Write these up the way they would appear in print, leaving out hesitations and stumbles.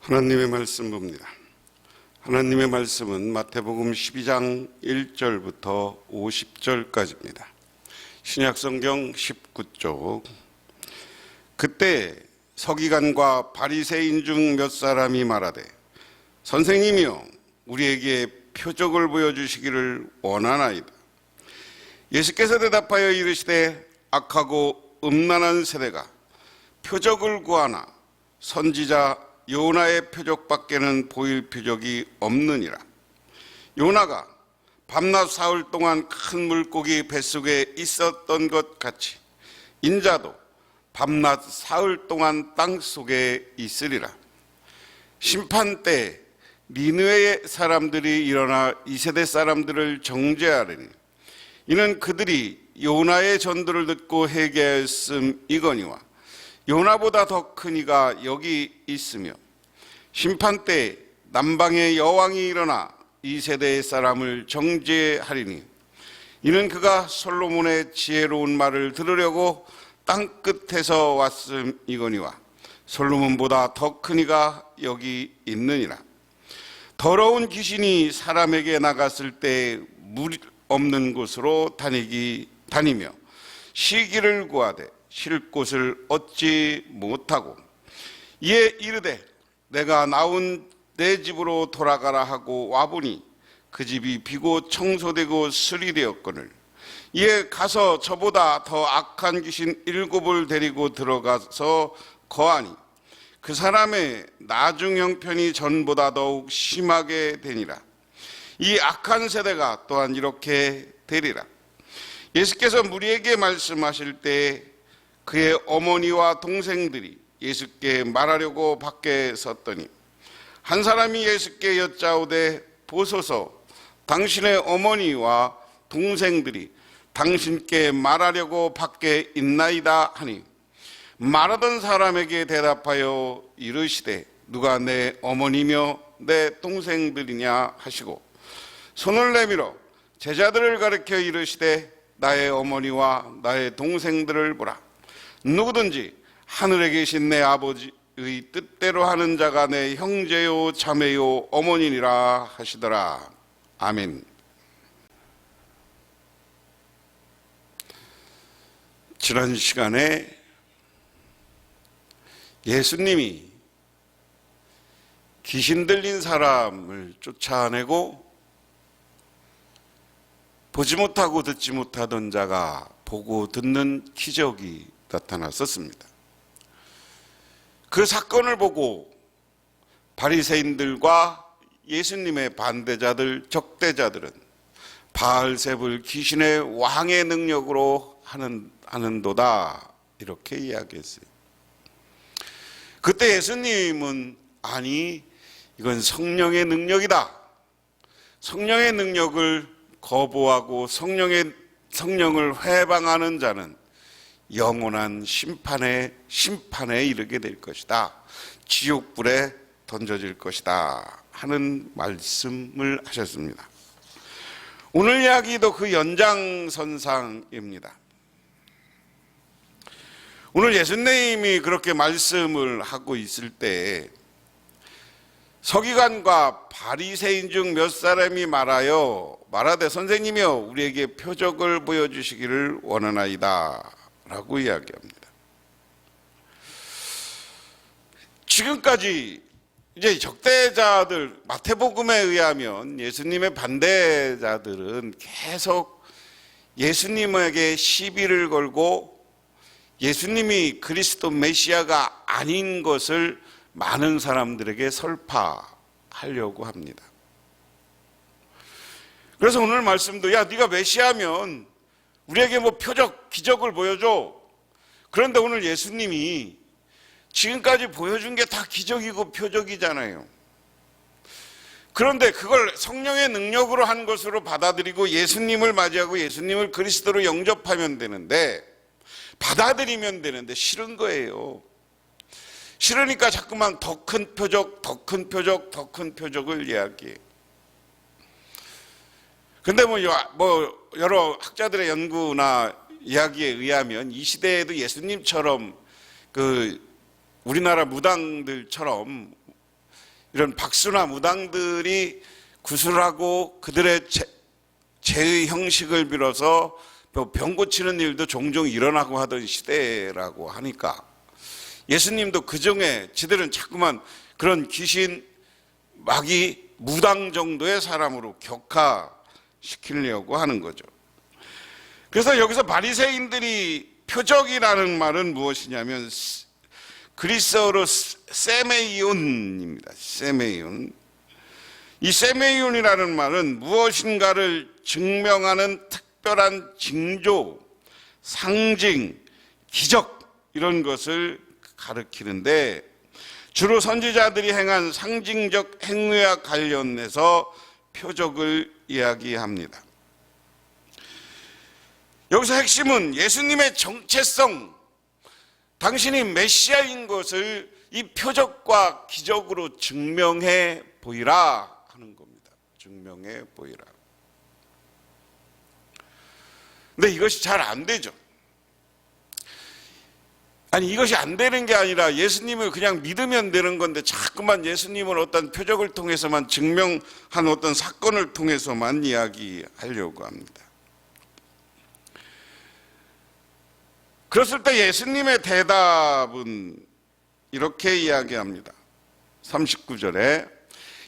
하나님의 말씀 봅니다. 하나님의 말씀은 마태복음 12장 1절부터 50절까지입니다. 신약성경 19쪽. 그때 서기관과 바리새인 중 몇 사람이 말하되 선생님이여 우리에게 표적을 보여주시기를 원하나이다. 예수께서 대답하여 이르시되 악하고 음란한 세대가 표적을 구하나 선지자 요나의 표적밖에는 보일 표적이 없느니라. 요나가 밤낮 사흘 동안 큰 물고기 뱃속에 있었던 것 같이 인자도 밤낮 사흘 동안 땅속에 있으리라. 심판 때 니느웨의 사람들이 일어나 이세대 사람들을 정죄하리니 이는 그들이 요나의 전도를 듣고 회개하였음이거니와 요나보다 더 큰 이가 여기 있으며 심판 때 남방의 여왕이 일어나 이 세대의 사람을 정죄하리니 이는 그가 솔로몬의 지혜로운 말을 들으려고 땅 끝에서 왔음이거니와 솔로몬보다 더 큰 이가 여기 있느니라. 더러운 귀신이 사람에게 나갔을 때 물 없는 곳으로 다니며 쉬기를 구하되 쉴 곳을 얻지 못하고 이에 이르되 내가 나온 내 집으로 돌아가라 하고 와보니 그 집이 비고 청소되고 수리되었거늘 이에 가서 저보다 더 악한 귀신 7을 데리고 들어가서 거하니 그 사람의 나중 형편이 전보다 더욱 심하게 되니라. 이 악한 세대가 또한 이렇게 되리라. 예수께서 무리에게 말씀하실 때 그의 어머니와 동생들이 예수께 말하려고 밖에 섰더니 한 사람이 예수께 여짜오되 보소서 당신의 어머니와 동생들이 당신께 말하려고 밖에 있나이다 하니 말하던 사람에게 대답하여 이르시되 누가 내 어머니며 내 동생들이냐 하시고 손을 내밀어 제자들을 가리켜 이르시되 나의 어머니와 나의 동생들을 보라. 누구든지 하늘에 계신 내 아버지의 뜻대로 하는 자가 내 형제요 자매요 어머니니라 하시더라. 아멘. 지난 시간에 예수님이 귀신 들린 사람을 쫓아내고 보지 못하고 듣지 못하던 자가 보고 듣는 기적이 나타났었습니다. 그 사건을 보고 바리새인들과 예수님의 반대자들, 적대자들은 바알세불 귀신의 왕의 능력으로 하는도다 이렇게 이야기했어요. 그때 예수님은 아니 이건 성령의 능력이다. 성령의 능력을 거부하고 성령을 회방하는 자는 영원한 심판에 이르게 될 것이다. 지옥불에 던져질 것이다 하는 말씀을 하셨습니다. 오늘 이야기도 그 연장선상입니다. 오늘 예수님이 그렇게 말씀을 하고 있을 때 서기관과 바리새인 중 몇 사람이 말하되 선생님이여 우리에게 표적을 보여주시기를 원하나이다 라고 이야기합니다. 지금까지 이제 적대자들, 마태복음에 의하면 예수님의 반대자들은 계속 예수님에게 시비를 걸고 예수님이 그리스도 메시아가 아닌 것을 많은 사람들에게 설파하려고 합니다. 그래서 오늘 말씀도 야 네가 메시아면 우리에게 뭐 표적, 기적을 보여줘. 그런데 오늘 예수님이 지금까지 보여준 게 다 기적이고 표적이잖아요. 그런데 그걸 성령의 능력으로 한 것으로 받아들이고 예수님을 맞이하고 예수님을 그리스도로 영접하면 되는데 받아들이면 되는데 싫은 거예요. 싫으니까 자꾸만 더 큰 표적, 더 큰 표적, 더 큰 표적을 이야기해. 근데 뭐 여러 학자들의 연구나 이야기에 의하면 이 시대에도 예수님처럼 그 우리나라 무당들처럼 이런 박수나 무당들이 구슬하고 그들의 제의 형식을 빌어서 병 고치는 일도 종종 일어나고 하던 시대라고 하니까 예수님도 그중에 지들은 자꾸만 그런 귀신, 마귀, 무당 정도의 사람으로 격화시키려고 하는 거죠. 그래서 여기서 바리새인들이 표적이라는 말은 무엇이냐면 그리스어로 세메이온입니다. 세메이온. 이 세메이온이라는 말은 무엇인가를 증명하는 특별한 징조, 상징, 기적 이런 것을 가리키는데 주로 선지자들이 행한 상징적 행위와 관련해서 표적을 이야기합니다. 여기서 핵심은 예수님의 정체성, 당신이 메시아인 것을 이 표적과 기적으로 증명해 보이라 하는 겁니다. 증명해 보이라. 근데 이것이 잘 안 되죠. 아니, 이것이 안 되는 게 아니라 예수님을 그냥 믿으면 되는 건데 자꾸만 예수님을 어떤 표적을 통해서만 증명한 어떤 사건을 통해서만 이야기하려고 합니다. 그랬을 때 예수님의 대답은 이렇게 이야기합니다. 39절에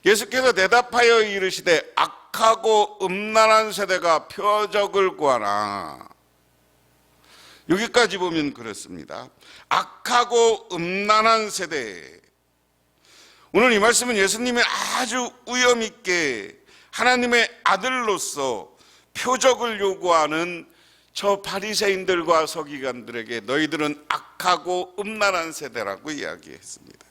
예수께서 대답하여 이르시되 악하고 음란한 세대가 표적을 구하나. 여기까지 보면 그렇습니다. 악하고 음란한 세대. 오늘 이 말씀은 예수님이 아주 위엄 있게 하나님의 아들로서 표적을 요구하는 저 바리새인들과 서기관들에게 너희들은 악하고 음란한 세대라고 이야기했습니다.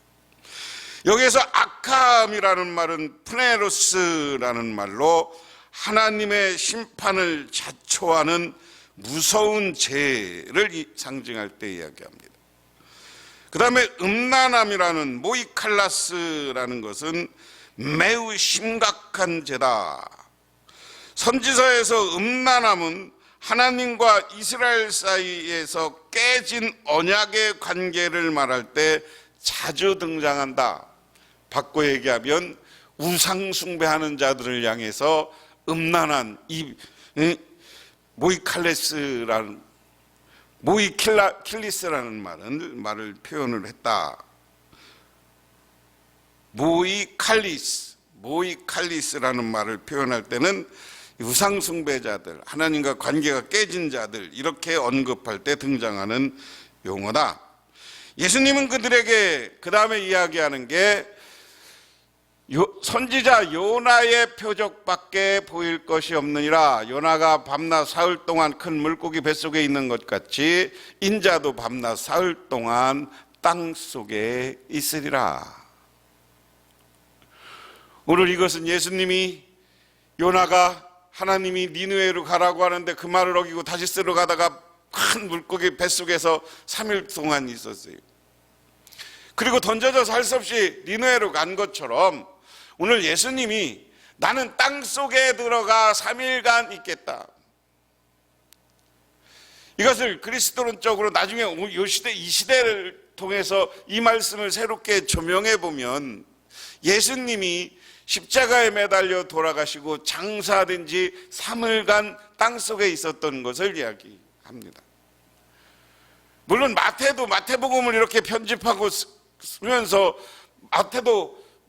여기에서 악함이라는 말은 프네로스라는 말로 하나님의 심판을 자초하는 무서운 죄를 상징할 때 이야기합니다. 그 다음에 음란함이라는 모이칼라스라는 것은 매우 심각한 죄다. 선지서에서 음란함은 하나님과 이스라엘 사이에서 깨진 언약의 관계를 말할 때 자주 등장한다. 바꿔 얘기하면 우상 숭배하는 자들을 향해서 음란한 이 모이킬리스라는 말을 표현을 했다. 모이칼리스라는 말을 표현할 때는 우상 숭배자들, 하나님과 관계가 깨진 자들 이렇게 언급할 때 등장하는 용어다. 예수님은 그들에게 그 다음에 이야기하는 게 선지자 요나의 표적밖에 보일 것이 없느니라. 요나가 밤낮 사흘 동안 큰 물고기 뱃속에 있는 것 같이 인자도 밤낮 사흘 동안 땅 속에 있으리라. 오늘 이것은 예수님이 요나가 하나님이 니느웨로 가라고 하는데 그 말을 어기고 다시스로 가다가 큰 물고기 뱃속에서 3일 동안 있었어요. 그리고 던져져서 할 수 없이 니느웨로 간 것처럼 오늘 예수님이 나는 땅 속에 들어가 3일간 있겠다. 이것을 그리스도론적으로 나중에 이 시대를 통해서 이 말씀을 새롭게 조명해 보면 예수님이 십자가에 매달려 돌아가시고 장사된 지 3일간 땅 속에 있었던 것을 이야기합니다. 물론 마태복음을 이렇게 편집하고 쓰면서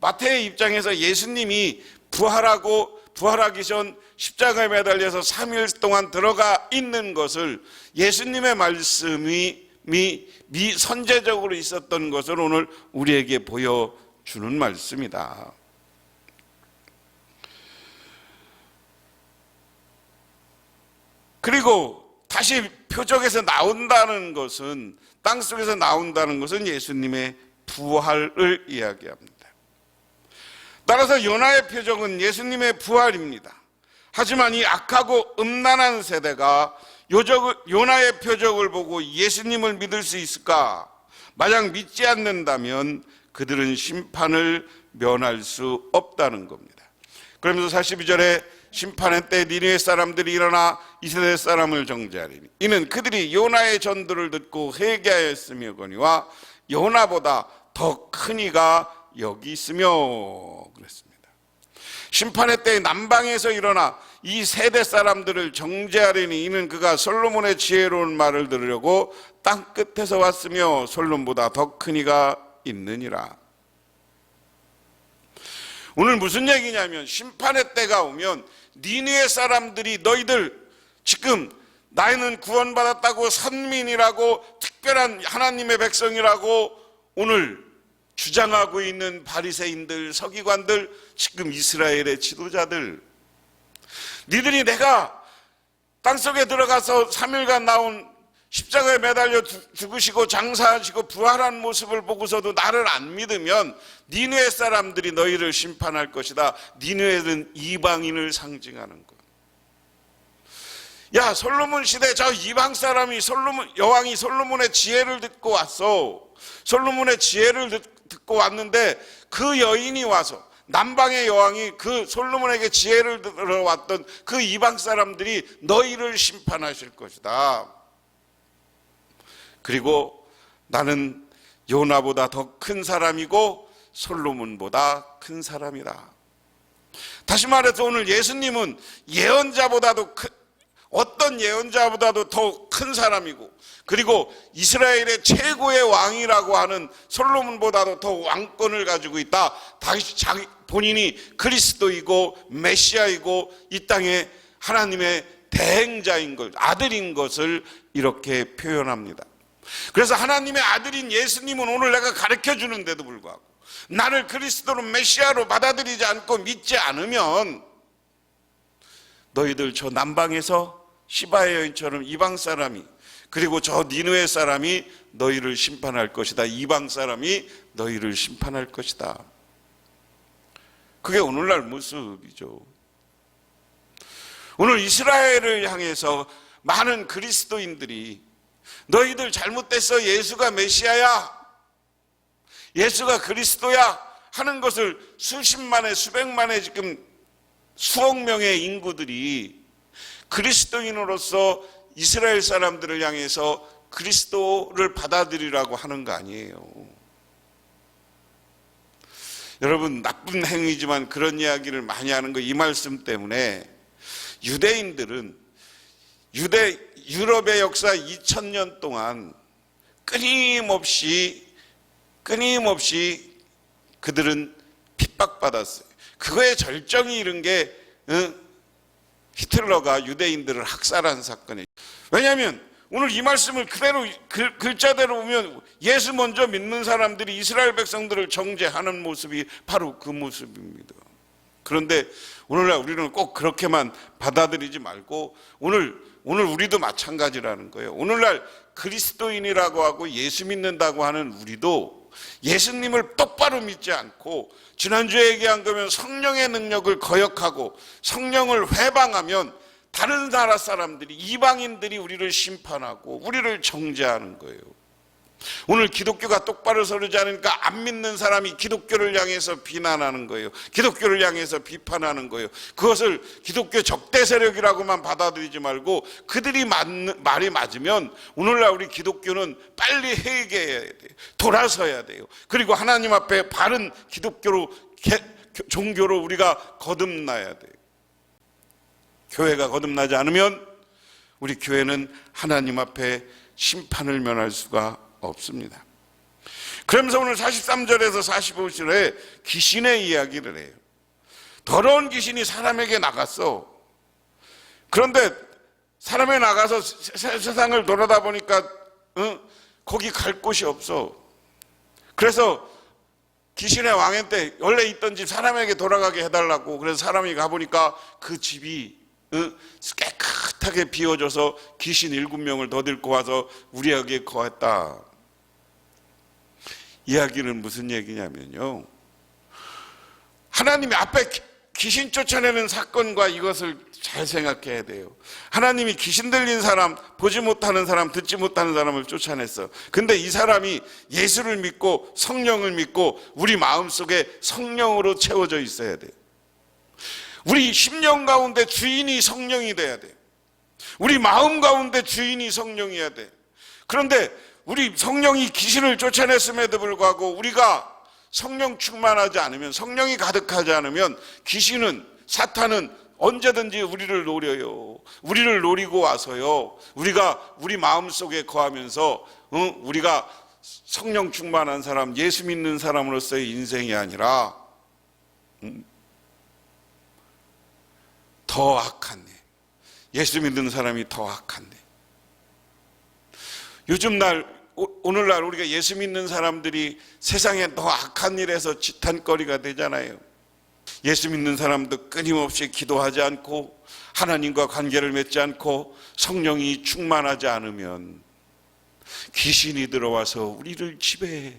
마태의 입장에서 예수님이 부활하기 전 십자가에 매달려서 3일 동안 들어가 있는 것을 예수님의 말씀이 선제적으로 있었던 것을 오늘 우리에게 보여주는 말씀이다. 그리고 다시 표적에서 나온다는 것은, 땅속에서 나온다는 것은 예수님의 부활을 이야기합니다. 따라서 요나의 표적은 예수님의 부활입니다. 하지만 이 악하고 음란한 세대가 요나의 표적을 보고 예수님을 믿을 수 있을까? 만약 믿지 않는다면 그들은 심판을 면할 수 없다는 겁니다. 그러면서 42절에 심판의 때 니느웨 사람들이 일어나 이 세대 사람을 정죄하리니 이는 그들이 요나의 전도를 듣고 회개하였으며거니와 요나보다 더 큰 이가 여기 있으며 그랬습니다. 심판의 때에 남방에서 일어나 이 세대 사람들을 정죄하려니 이는 그가 솔로몬의 지혜로운 말을 들으려고 땅 끝에서 왔으며 솔로몬보다 더 큰 이가 있느니라. 오늘 무슨 얘기냐면 심판의 때가 오면 니느웨 사람들이 너희들 지금 나이는 구원받았다고 선민이라고 특별한 하나님의 백성이라고 오늘 주장하고 있는 바리새인들, 서기관들, 지금 이스라엘의 지도자들, 니들이 내가 땅속에 들어가서 3일간 나온 십자가에 매달려 죽으시고 장사하시고 부활한 모습을 보고서도 나를 안 믿으면 니느웨 사람들이 너희를 심판할 것이다. 니느웨는 이방인을 상징하는 것. 야, 솔로몬 시대 저 이방 사람이 여왕이 솔로몬의 지혜를 듣고 왔어. 솔로몬의 지혜를 듣고 왔는데 그 여인이 와서 남방의 여왕이 그 솔로몬에게 지혜를 들어왔던 그 이방 사람들이 너희를 심판하실 것이다. 그리고 나는 요나보다 더 큰 사람이고 솔로몬보다 큰 사람이다. 다시 말해서 오늘 예수님은 예언자보다도 어떤 예언자보다도 더 큰 사람이고, 그리고 이스라엘의 최고의 왕이라고 하는 솔로몬보다도 더 왕권을 가지고 있다. 다시 자기 본인이 그리스도이고 메시아이고 이 땅에 하나님의 대행자인 것, 아들인 것을 이렇게 표현합니다. 그래서 하나님의 아들인 예수님은 오늘 내가 가르쳐 주는데도 불구하고 나를 그리스도로 메시아로 받아들이지 않고 믿지 않으면 너희들 저 남방에서 시바의 여인처럼 이방 사람이, 그리고 저 니느웨 사람이 너희를 심판할 것이다. 이방 사람이 너희를 심판할 것이다. 그게 오늘날 모습이죠. 오늘 이스라엘을 향해서 많은 그리스도인들이 너희들 잘못됐어, 예수가 메시아야, 예수가 그리스도야 하는 것을 수십만의 수백만의 지금 수억 명의 인구들이 그리스도인으로서 이스라엘 사람들을 향해서 그리스도를 받아들이라고 하는 거 아니에요. 여러분, 나쁜 행위지만 그런 이야기를 많이 하는 거, 이 말씀 때문에 유대인들은 유럽의 역사 2000년 동안 끊임없이 그들은 핍박받았어요. 그거의 절정이 이른 게 히틀러가 유대인들을 학살한 사건이에요. 왜냐하면 오늘 이 말씀을 그대로 글자대로 보면 예수 먼저 믿는 사람들이 이스라엘 백성들을 정죄하는 모습이 바로 그 모습입니다. 그런데 오늘날 우리는 꼭 그렇게만 받아들이지 말고 오늘 우리도 마찬가지라는 거예요. 오늘날 그리스도인이라고 하고 예수 믿는다고 하는 우리도 예수님을 똑바로 믿지 않고, 지난주에 얘기한 거면 성령의 능력을 거역하고 성령을 회방하면 다른 나라 사람들이, 이방인들이 우리를 심판하고 우리를 정죄하는 거예요. 오늘 기독교가 똑바로 서르지 않으니까 안 믿는 사람이 기독교를 향해서 비난하는 거예요. 기독교를 향해서 비판하는 거예요. 그것을 기독교 적대 세력이라고만 받아들이지 말고 그들이 말이 맞으면 오늘날 우리 기독교는 빨리 회개해야 돼요. 돌아서야 돼요. 그리고 하나님 앞에 바른 기독교로, 종교로 우리가 거듭나야 돼요. 교회가 거듭나지 않으면 우리 교회는 하나님 앞에 심판을 면할 수가 없습니다. 그러면서 오늘 43절에서 45절에 귀신의 이야기를 해요. 더러운 귀신이 사람에게 나갔어. 그런데 사람에 나가서 세상을 돌아다 보니까 거기 갈 곳이 없어. 그래서 귀신의 왕한테 원래 있던 집 사람에게 돌아가게 해달라고, 그래서 사람이 가보니까 그 집이 깨끗하게 비워져서 귀신 7명을 더 데리고 와서 우리에게 거했다. 이야기는 무슨 얘기냐면요, 하나님이 앞에 귀신 쫓아내는 사건과 이것을 잘 생각해야 돼요. 하나님이 귀신 들린 사람, 보지 못하는 사람, 듣지 못하는 사람을 쫓아냈어. 근데 이 사람이 예수를 믿고 성령을 믿고 우리 마음속에 성령으로 채워져 있어야 돼요. 우리 심령 가운데 주인이 성령이 돼야 돼. 우리 마음 가운데 주인이 성령이어야 돼. 그런데 우리 성령이 귀신을 쫓아냈음에도 불구하고 우리가 성령 충만하지 않으면, 성령이 가득하지 않으면 귀신은, 사탄은 언제든지 우리를 노려요. 우리를 노리고 와서요, 우리가 우리 마음속에 거하면서 우리가 성령 충만한 사람, 예수 믿는 사람으로서의 인생이 아니라 더 악한 일, 예수 믿는 사람이 더 악한 일. 오늘날 우리가 예수 믿는 사람들이 세상에 더 악한 일에서 지탄거리가 되잖아요. 예수 믿는 사람도 끊임없이 기도하지 않고 하나님과 관계를 맺지 않고 성령이 충만하지 않으면 귀신이 들어와서 우리를 지배해.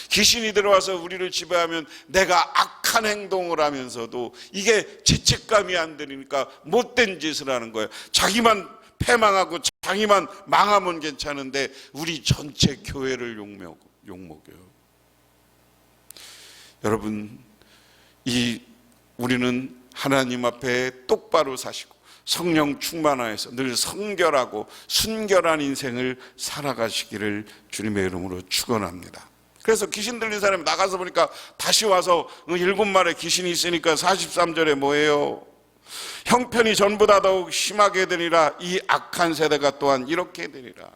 귀신이 들어와서 우리를 지배하면 내가 악한 행동을 하면서도 이게 죄책감이 안 되니까 못된 짓을 하는 거예요. 자기만 패망하고 자기만 망하면 괜찮은데 우리 전체 교회를 욕먹여요. 여러분, 우리는 하나님 앞에 똑바로 사시고 성령 충만하여서 늘 성결하고 순결한 인생을 살아가시기를 주님의 이름으로 축원합니다. 그래서 귀신 들린 사람이 나가서 보니까 다시 와서 7마리의 귀신이 있으니까 43절에 뭐예요? 형편이 전보다 더욱 심하게 되리라. 이 악한 세대가 또한 이렇게 되리라.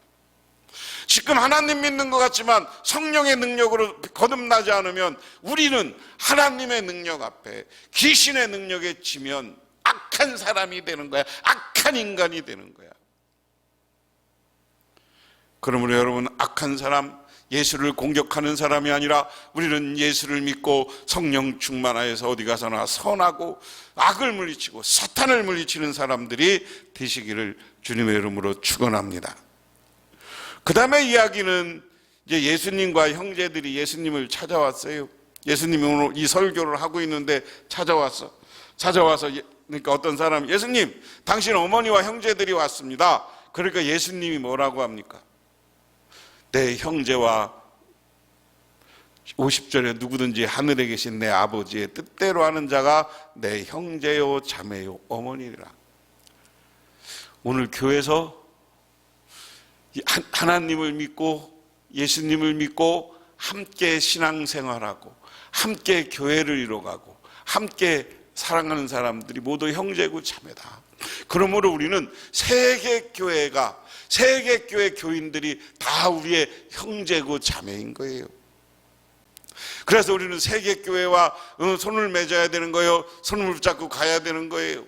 지금 하나님 믿는 것 같지만 성령의 능력으로 거듭나지 않으면 우리는 하나님의 능력 앞에 귀신의 능력에 지면 악한 사람이 되는 거야. 악한 인간이 되는 거야. 그러므로 여러분, 악한 사람, 예수를 공격하는 사람이 아니라 우리는 예수를 믿고 성령 충만하여서 어디 가서나 선하고 악을 물리치고 사탄을 물리치는 사람들이 되시기를 주님의 이름으로 축원합니다. 그 다음에 이야기는 이제 예수님과 형제들이 예수님을 찾아왔어요. 예수님이 오늘 이 설교를 하고 있는데 찾아와서 그러니까 어떤 사람, 예수님, 당신 어머니와 형제들이 왔습니다. 그러니까 예수님이 뭐라고 합니까? 내 형제와 50절에 누구든지 하늘에 계신 내 아버지의 뜻대로 하는 자가 내 형제요 자매요 어머니라. 오늘 교회에서 하나님을 믿고 예수님을 믿고 함께 신앙생활하고 함께 교회를 이뤄가고 함께 사랑하는 사람들이 모두 형제고 자매다. 그러므로 우리는 세계교회 교인들이 다 우리의 형제고 자매인 거예요. 그래서 우리는 세계교회와 손을 맺어야 되는 거예요. 손을 붙잡고 가야 되는 거예요.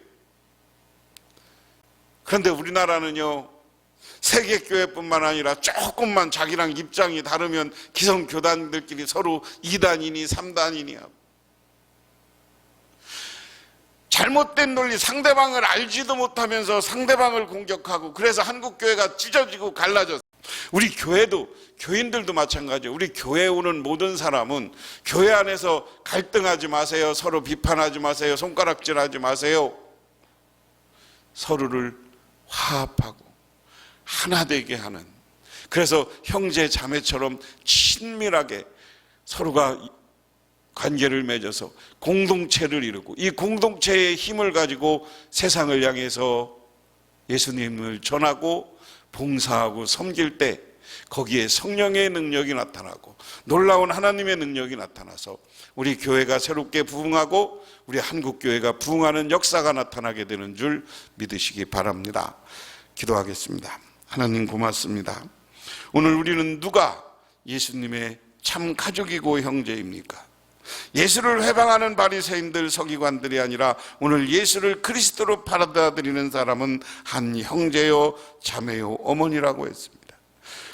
그런데 우리나라는요, 세계교회뿐만 아니라 조금만 자기랑 입장이 다르면 기성교단들끼리 서로 2단이니 3단이니 하고, 잘못된 논리, 상대방을 알지도 못하면서 상대방을 공격하고, 그래서 한국교회가 찢어지고 갈라졌어요. 우리 교인들도 마찬가지예요. 우리 교회에 오는 모든 사람은 교회 안에서 갈등하지 마세요. 서로 비판하지 마세요. 손가락질하지 마세요. 서로를 화합하고 하나 되게 하는, 그래서 형제 자매처럼 친밀하게 서로가 관계를 맺어서 공동체를 이루고, 이 공동체의 힘을 가지고 세상을 향해서 예수님을 전하고 봉사하고 섬길 때 거기에 성령의 능력이 나타나고 놀라운 하나님의 능력이 나타나서 우리 교회가 새롭게 부흥하고 우리 한국교회가 부흥하는 역사가 나타나게 되는 줄 믿으시기 바랍니다. 기도하겠습니다. 하나님 고맙습니다. 오늘 우리는 누가 예수님의 참 가족이고 형제입니까? 예수를 회방하는 바리새인들, 서기관들이 아니라 오늘 예수를 그리스도로 받아들이는 사람은 한 형제요 자매요 어머니라고 했습니다.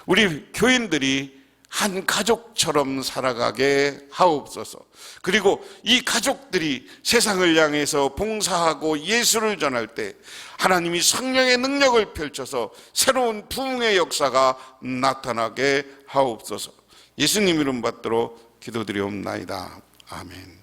우리 교인들이 한 가족처럼 살아가게 하옵소서. 그리고 이 가족들이 세상을 향해서 봉사하고 예수를 전할 때 하나님이 성령의 능력을 펼쳐서 새로운 부흥의 역사가 나타나게 하옵소서. 예수님 이름 받들어 기도드리옵나이다. 아멘.